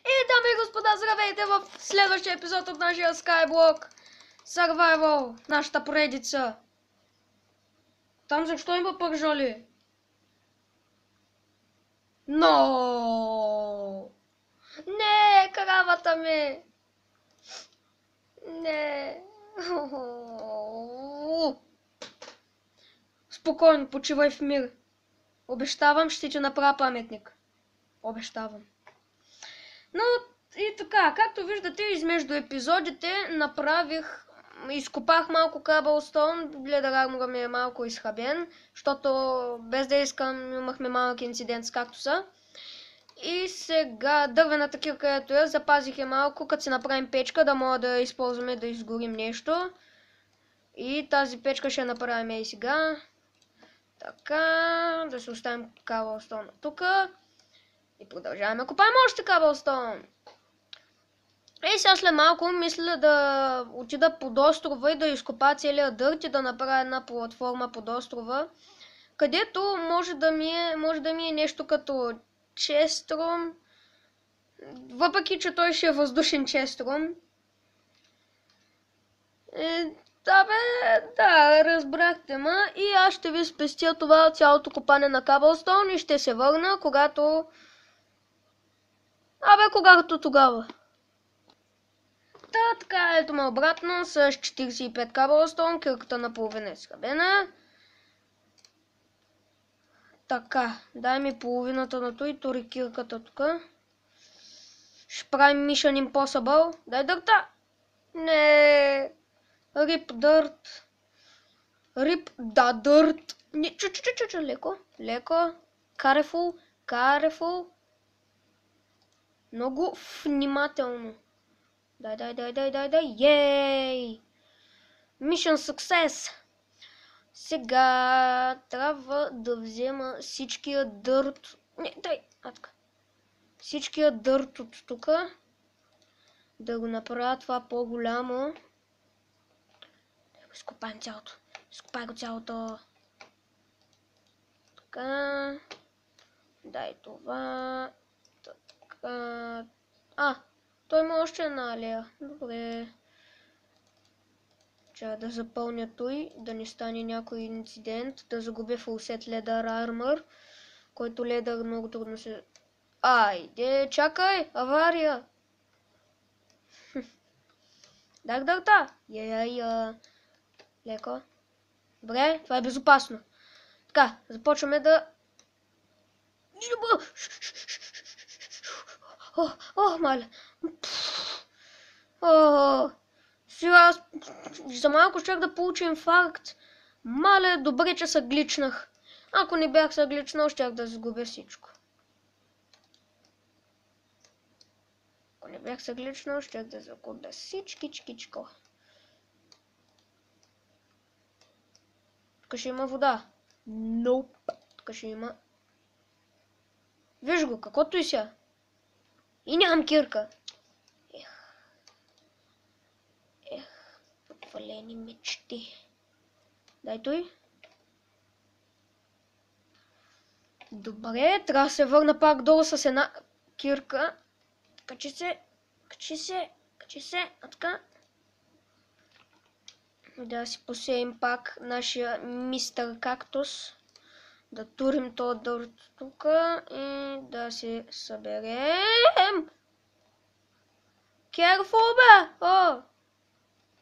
Дами и господа, здравейте в следващия епизод от нашия Skyblock Survival, нашата поредица. Там защо има пържоли? Но! Не, кравата ми! Не! Спокойно, почивай в мир. Обещавам, ще ти направя паметник. Обещавам. Но и така, както виждате, измежду епизодите изкопах малко Cobblestone, гледа армора ми е малко изхабен, защото без да искам имахме малък инцидент с кактуса. И сега дървената кирка, където я запазих малко, като си направим печка, да мога да използваме да изгорим нещо. И тази печка ще направим и сега. Така, да се оставим Cobblestone тук. И продължаваме да копаем още Cobblestone. Сега след малко мисля да отида под острова и да изкопа целия дърт и да направя една платформа под острова, където може да ми е нещо като честрум, въпреки че той ще е въздушен честрум. Да, разбрахте ма, и аз ще ви спестя това цялото копане на Cobblestone и ще се върна, когато тогава. Така, ето ме обратно с 45 Cobblestone, кирката наполовина е схабена. Така, дай ми половината на той, тори кирката тук. Ще правим Mission Impossible. Дай дърта! Не! Rip dirt. Rip да dirt. Леко. Careful. Много внимателно. Дай. Ей! Mission success! Сега трябва да взема всичкия дърт. Всичкия дърт от тук. Да го направя това по-голямо. Да го изкопаем цялото. Изкопай го цялото. Така. Дай това. Така. Той има още една алея. Добре. Трябва да запълня той, да не стане някой инцидент, да загубя фулсет Leather Armor, който ледър много трудно се... Айде, чакай! Авария! Дай дърта! Леко. Добре, това е безопасно. Така, започваме да... Маля. Сега за малко щях да получа инфаркт. Мале, добре, че се гличнах. Ако не бях се гличнал, щях да загубя всичко. Ако не бях се гличнал, щях да загубя всичкичко. Тук ще има вода. Nope. Тук ще има... Виж го, каквото и ся. И нямам кирка. Подвалени мечти. Дай той. Добре, трябва да се върна пак долу с една кирка. Качи се. Така. Да си посеем пак нашия мистер кактус. Да турим този дърт тук и да се съберем. Careful, бе!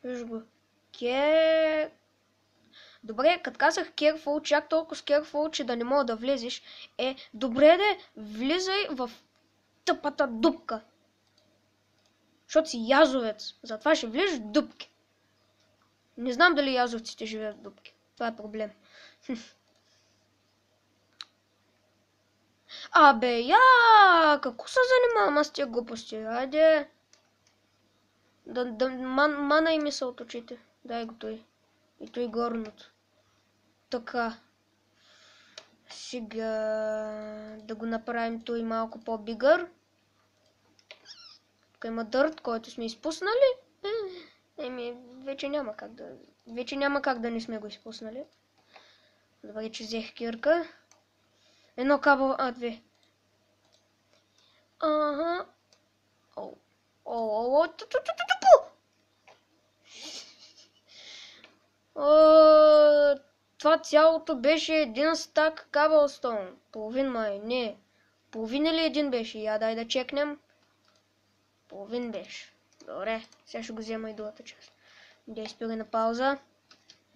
Виж го. Добре, като казах careful, чак толкова с careful, че да не мога да влезеш, добре да влизай в тъпата дупка. Защото си язовец. Затова ще влизаш в дупки. Не знам дали язовците живеят в дупки. Това е проблем. Какво се занимавам аз с тия глупости? Айде. Мана и мисъл от очите. Дай го той. И той горното. Така. Сега да го направим той малко по-бигър. Тук има дърт, който сме изпуснали. Вече няма как да не сме го изпуснали. Добре, че взех кирка. Едно две. Това цялото беше един стак каблстоун. Половин май, не. Половин или един беше? Я дай да чекнем. Половин беше. Добре, сега ще го взема и другата част. Действие на пауза.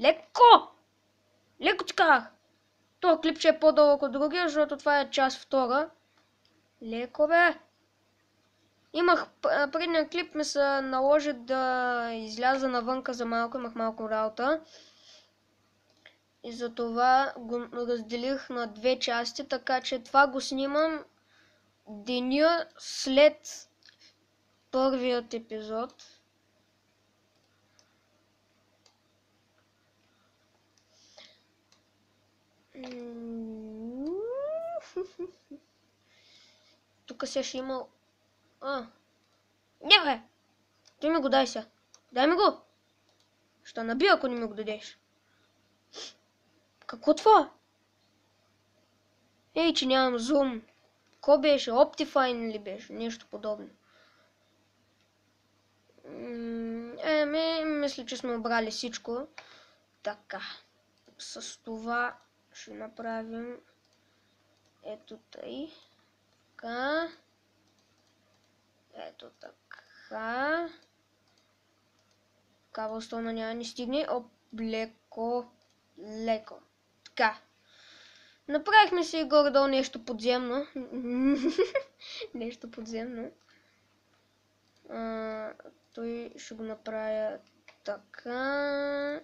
Леко! Леко ти казах! Това клипче е по-дълъг от другия, защото това е част втора. Леко бе! Имах предния клип ми се наложи да изляза навънка за малко, имах малко работа. И затова го разделих на две части, така че това го снимам деня след първият епизод. Тук сега ще има... Не бе! Ти ми го дай сега. Дай ми го! Ще набия, ако не ми го дадеш. Какво това? Ей, че нямам зум. Ко беше? Optifine ли беше? Нещо подобно. Мисля, че сме обрали всичко. Така. С това ще направим ето тъй. Така. Ето така. Каблстоуна няма ни стигне. Оп, леко. Така. Направихме си горе-долу нещо подземно. Нещо подземно. Той ще го направя така.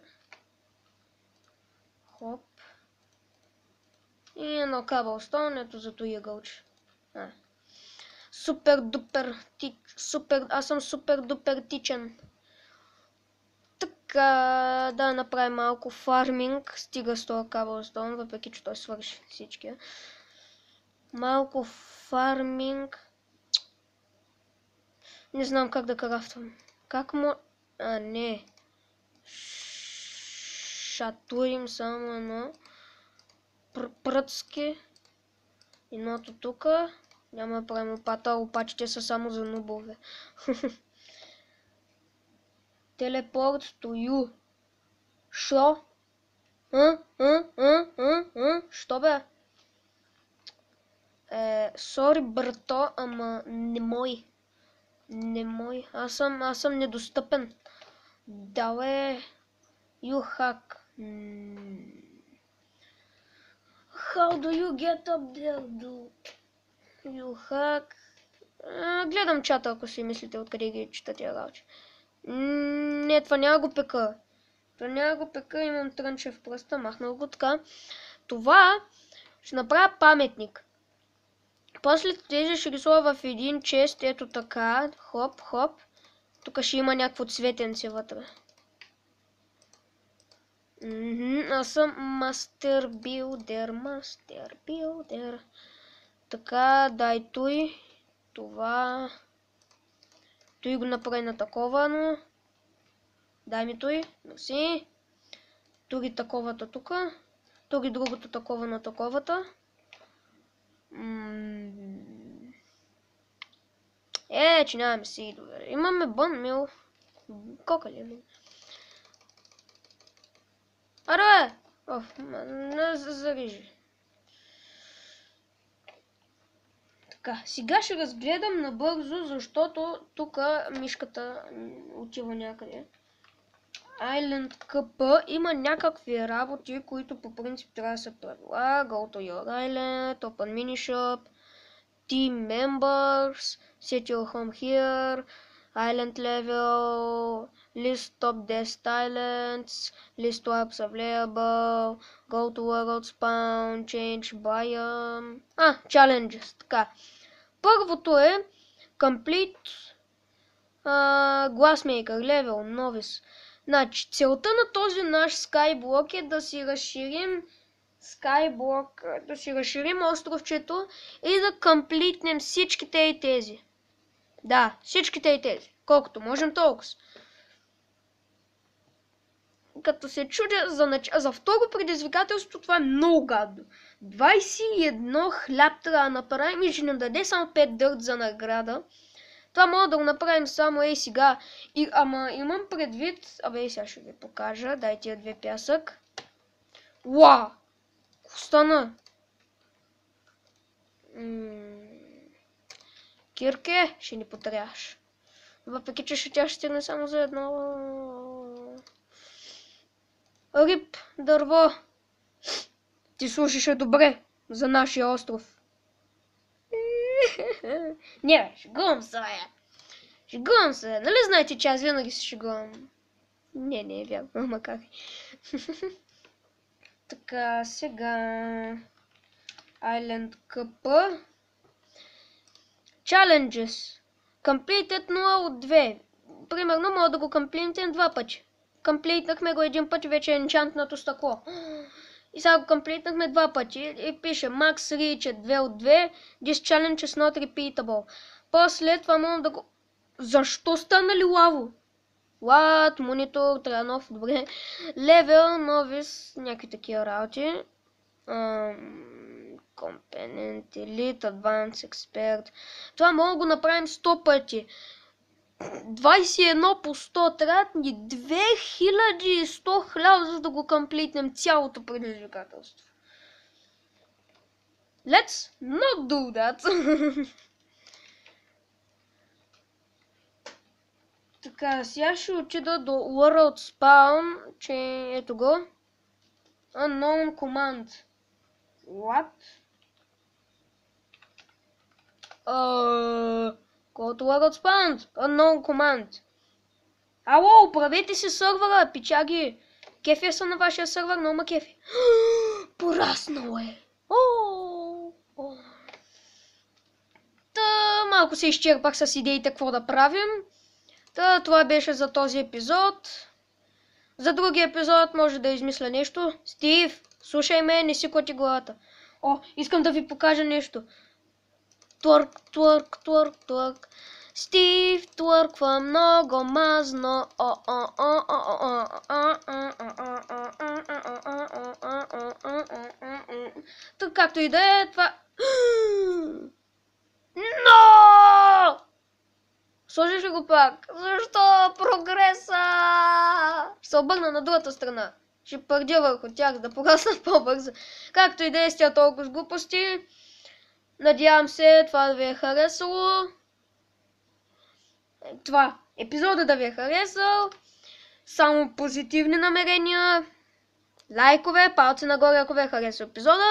Хоп. И едно каблстоун, ето за този ъгълче. Супер дупер супер, аз съм супер дупер тичен. Така, да направим малко фарминг, стига с този каблстоун, въпреки че той свърши всички. Малко фарминг. Не знам как да крафтвам. Как му... не. Шатурим само едно. Пръцки. Едното тука. Няма да правим опата, опачите са само за нубове. Телепорт to you. Шо? Що бе? Сори брато, ама не мой. Не мой. Аз съм недостъпен. Давай. You hack. How do you get up there, dude? You hack. Гледам чата, ако си мислите откъде ги чета тия работи. Не, това няма го пека. Имам трънче в пръста, махнал го така. Това ще направя паметник. После тези ще ги сложа в един чест, ето така. Хоп, хоп. Тук ще има някакво цветенце вътре. Аз съм мастер билдер. Така, дай той. Това. Той го направи на такова, но... Дай ми той. Мерси. Тури таковата тука. Тури другото такова на таковата. Че нямаме си довери. Имаме бън мил. Кока ли е? Аре! Не зарежи. Така, сега ще разгледам набързо, защото тук мишката отива някъде. Island KP има някакви работи, които по принцип трябва да се правила. Go to your island, open mini shop, team members, set your home here, island level, list top 10 islands, list webs available, go to world spawn, change biome. Challenges, така. Първото е Complete Glassmaker, level, novice. Значи, целта на този наш Skyblock е да си разширим островчето и да комплитнем всичките и тези. Да, всичките и тези. Колкото можем толкова. Като се чудя за второ предизвикателство, това е много гадно. 21 хляб трябва да направим и ще нам даде само 5 дърт за награда. Това мога да го направим само ей сега. Ама имам предвид... Абе, сега ще ви покажа. Дай тия 2 пясък. Уау! Какво стана? Кирке, ще ни потряш. Въпреки, че тя ще стигне само за едно... Рип, дърво. Ти слушаше добре за нашия остров. Не, шегувам се, бе. Шегувам се. Нали знаете, че аз винаги се шегувам? Не е вярно, макар. Така, сега... Island Cup. Challenges. Completed 0 от 2. Примерно мога да го комплитнем 2 пъти. Комплитнахме го един път, вече е енчантнато стъкло. И сега го комплитнахме 2 пъти. И пише Max Reach 2 от 2. This challenge is not repeatable. После това мога да го... Защо станали лаво? What? Монитор, трябва нов, добре. Level, новис, някакви такива работи. Компонент, Elite, Advanced, Expert. Това мога да го направим 100 пъти. 21 по 100, трябва ни 2100 хляба, за да го комплитнем цялото предизвикателство. Let's not do that. Така, сега ще отида до World Spawn, че ето го. Unknown command. What? Go to World Spawn. Unknown command. Ало, правете си сървъра, пичаги. Кефи са на вашия сървър, но ма кефи. Пораснал е. Та, малко се изчерпах с идеите какво да правим. Та, това беше за този епизод. За другия епизод може да измисля нещо. Стив, слушай ме, не си клати главата. Искам да ви покажа нещо. Творк. Стив творква много мазно. Така, както и да е, това... Но! Сложиш ли го пак? Защо? Прогреса! Ще се обърна на другата страна. Ще пърдя върху тях, да погаснат по-бързо. Както и да е с тя толкова с глупости. Надявам се това да ви е харесало. Това епизода да ви е харесал. Само позитивни намерения. Лайкове, палци нагоре, ако ви е харесал епизода.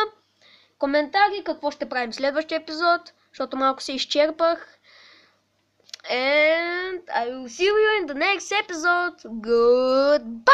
Коментари, какво ще правим следващия епизод, защото малко се изчерпах. And I will see you in the next episode. Goodbye!